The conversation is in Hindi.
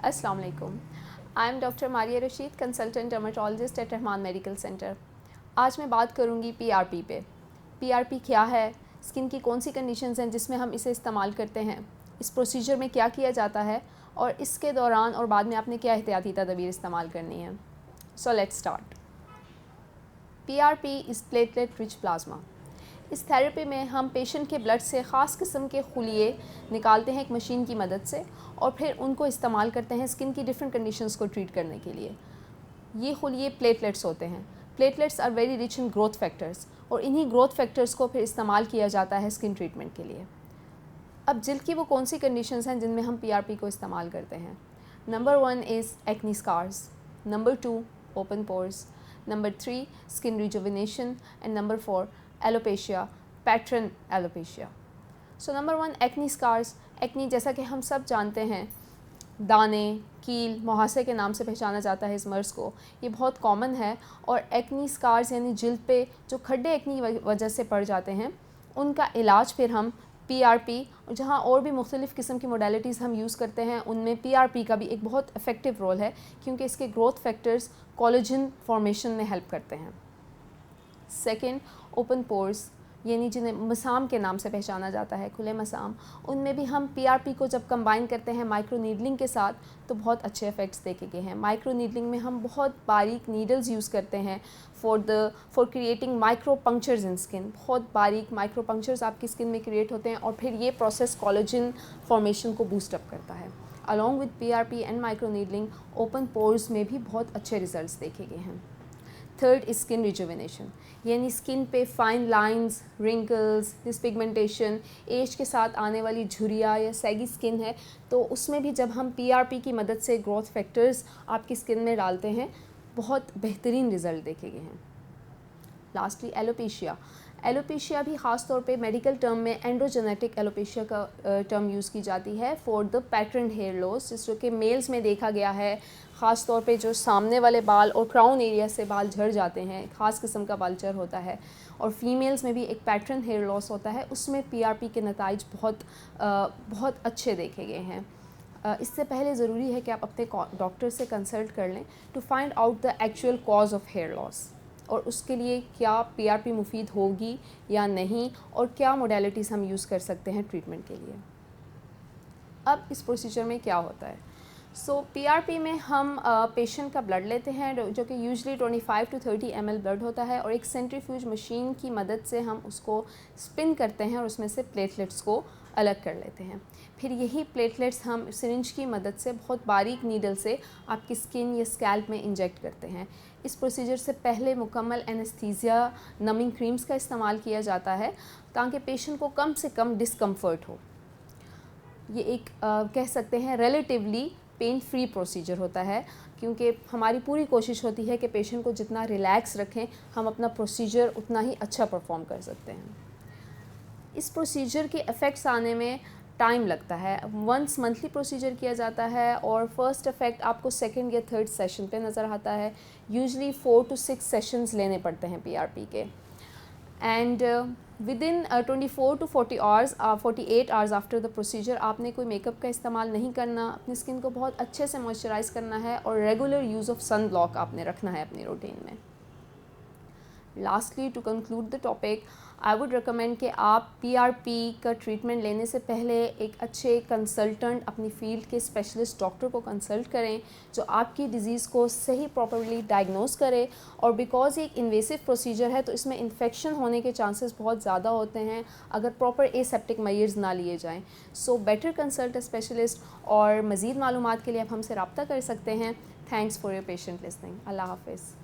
अस्सलाम वालेकुम। I am doctor Maria Rashid, consultant dermatologist at Rahman medical centre. आज मैं बात करूँगी पीआरपी पे। पीआरपी क्या है, स्किन की कौन सी कंडीशंस हैं जिसमें हम इसे इस्तेमाल करते हैं, इस प्रोसीजर में क्या किया जाता है और इसके दौरान और बाद में आपने क्या एहतियाती तदबीर इस्तेमाल करनी है। So let's start. PRP is platelet rich plasma. इस थेरेपी में हम पेशेंट के ब्लड से ख़ास किस्म के खुलिये निकालते हैं एक मशीन की मदद से और फिर उनको इस्तेमाल करते हैं स्किन की डिफरेंट कंडीशंस को ट्रीट करने के लिए। ये खुलिये प्लेटलेट्स होते हैं। Platelets are very rich in growth factors और इन्हीं ग्रोथ फैक्टर्स को फिर इस्तेमाल किया जाता है स्किन ट्रीटमेंट के लिए। अब जिल्द की वो कौन सी कंडीशंस हैं जिनमें हम पीआरपी को इस्तेमाल करते हैं। Number 1 is acne scars, number 2 open pores, number 3 skin rejuvenation and number 4 alopecia, pattern alopecia. So number 1 acne scars. Acne जैसा कि हम सब जानते हैं, दाने, कील, मुहासे के नाम से पहचाना जाता है इस मर्ज़ को। ये बहुत कॉमन है और एक्नी स्कार्स यानी जिल्द पे जो खड्डे एक्नी वजह से पड़ जाते हैं उनका इलाज फिर हम पीआरपी, जहाँ और भी मुख्तलिफ़ किस्म की मोडेलिटीज़ हम यूज़ करते हैं उनमें पीआरपी का भी एक बहुत इफ़ेक्टिव रोल है क्योंकि इसके ग्रोथ फैक्टर्स कोलेजन फॉर्मेशन में हेल्प करते हैं। सेकेंड, ओपन पोर्स यानी जिन्हें मसाम के नाम से पहचाना जाता है, खुले मसाम, उनमें भी हम पीआरपी को जब कंबाइन करते हैं माइक्रो नीडलिंग के साथ तो बहुत अच्छे इफ़ेक्ट्स देखे गए हैं। माइक्रो नीडलिंग में हम बहुत बारीक नीडल्स यूज़ करते हैं for creating micro punctures in skin. बहुत बारीक माइक्रो पंक्चर्स आपकी स्किन में क्रिएट होते हैं और फिर ये प्रोसेस कोलेजन फॉर्मेशन को बूस्ट अप करता है। Along with PRP and micro needling open pores में भी बहुत अच्छे रिजल्ट्स देखे गए हैं। थर्ड इज स्किन रिजुविनेशन यानी स्किन पे fine lines, wrinkles, depigmentation, age के साथ आने वाली झुर्रियाँ या सैगी स्किन है तो उसमें भी जब हम पीआरपी की मदद से ग्रोथ फैक्टर्स आपकी स्किन में डालते हैं बहुत बेहतरीन रिज़ल्ट देखे गए हैं। Lastly alopecia. एलोपेशिया भी ख़ास तौर पे मेडिकल टर्म में एंड्रोजेनेटिक एलोपेशिया का टर्म यूज़ की जाती है for the pattern hair loss, जिसको कि मेल्स में देखा गया है। ख़ास तौर पे जो सामने वाले बाल और क्राउन एरिया से बाल झड़ जाते हैं, ख़ास किस्म का बालचर होता है और फीमेल्स में भी एक पैटर्न हेयर लॉस होता है, उसमें पीआरपी के नताइज बहुत अच्छे देखे गए हैं। इससे पहले ज़रूरी है कि आप अपने डॉक्टर से कंसल्ट कर लें to find out the actual cause of hair loss और उसके लिए क्या पीआरपी मुफीद होगी या नहीं और क्या मोडेलिटीज़ हम यूज़ कर सकते हैं ट्रीटमेंट के लिए। अब इस प्रोसीजर में क्या होता है। सो पीआरपी में हम पेशेंट का ब्लड लेते हैं जो कि यूजुअली 25 to 30 ml ब्लड होता है और एक सेंट्रीफ्यूज मशीन की मदद से हम उसको स्पिन करते हैं और उसमें से प्लेटलेट्स को अलग कर लेते हैं। फिर यही प्लेटलेट्स हम सिरिंज की मदद से बहुत बारीक नीडल से आपकी स्किन या स्कैल्प में इंजेक्ट करते हैं। इस प्रोसीजर से पहले मुकम्मल एनेस्थीसिया नमिंग क्रीम्स का इस्तेमाल किया जाता है ताकि पेशेंट को कम से कम डिस्कम्फर्ट हो। ये एक कह सकते हैं रिलेटिवली पेन फ्री प्रोसीजर होता है क्योंकि हमारी पूरी कोशिश होती है कि पेशेंट को जितना रिलैक्स रखें हम अपना प्रोसीजर उतना ही अच्छा परफॉर्म कर सकते हैं। इस प्रोसीजर के इफ़ेक्ट्स आने में टाइम लगता है। वंस मंथली प्रोसीजर किया जाता है और फर्स्ट इफ़ेक्ट आपको सेकंड या थर्ड सेशन पे नज़र आता है। यूजुअली 4 to 6 सेशंस लेने पड़ते हैं पीआरपी के and within 24 to 48 hours after the procedure आपने कोई मेकअप का इस्तेमाल नहीं करना, अपनी स्किन को बहुत अच्छे से मॉइस्चराइज़ करना है और regular use of sun block आपने रखना है अपनी रूटीन में। Lastly to conclude the topic, I would recommend कि आप पीआरपी का ट्रीटमेंट लेने से पहले एक अच्छे कंसल्टेंट, अपनी फील्ड के स्पेशलिस्ट डॉक्टर को कंसल्ट करें जो आपकी डिज़ीज़ को सही प्रॉपर्ली डायग्नोस करे। और बिकॉज एक इन्वेसिव प्रोसीजर है तो इसमें इन्फेक्शन होने के चांसेस बहुत ज़्यादा होते हैं अगर प्रॉपर एसेप्टिक मेजर्स ना लिए जाएँ। So better consult a specialist और मज़ीद मालूमात के लिए आप हमसे रब्ता कर सकते हैं। Thanks for your patient listening. अल्लाह हाफ़िज़।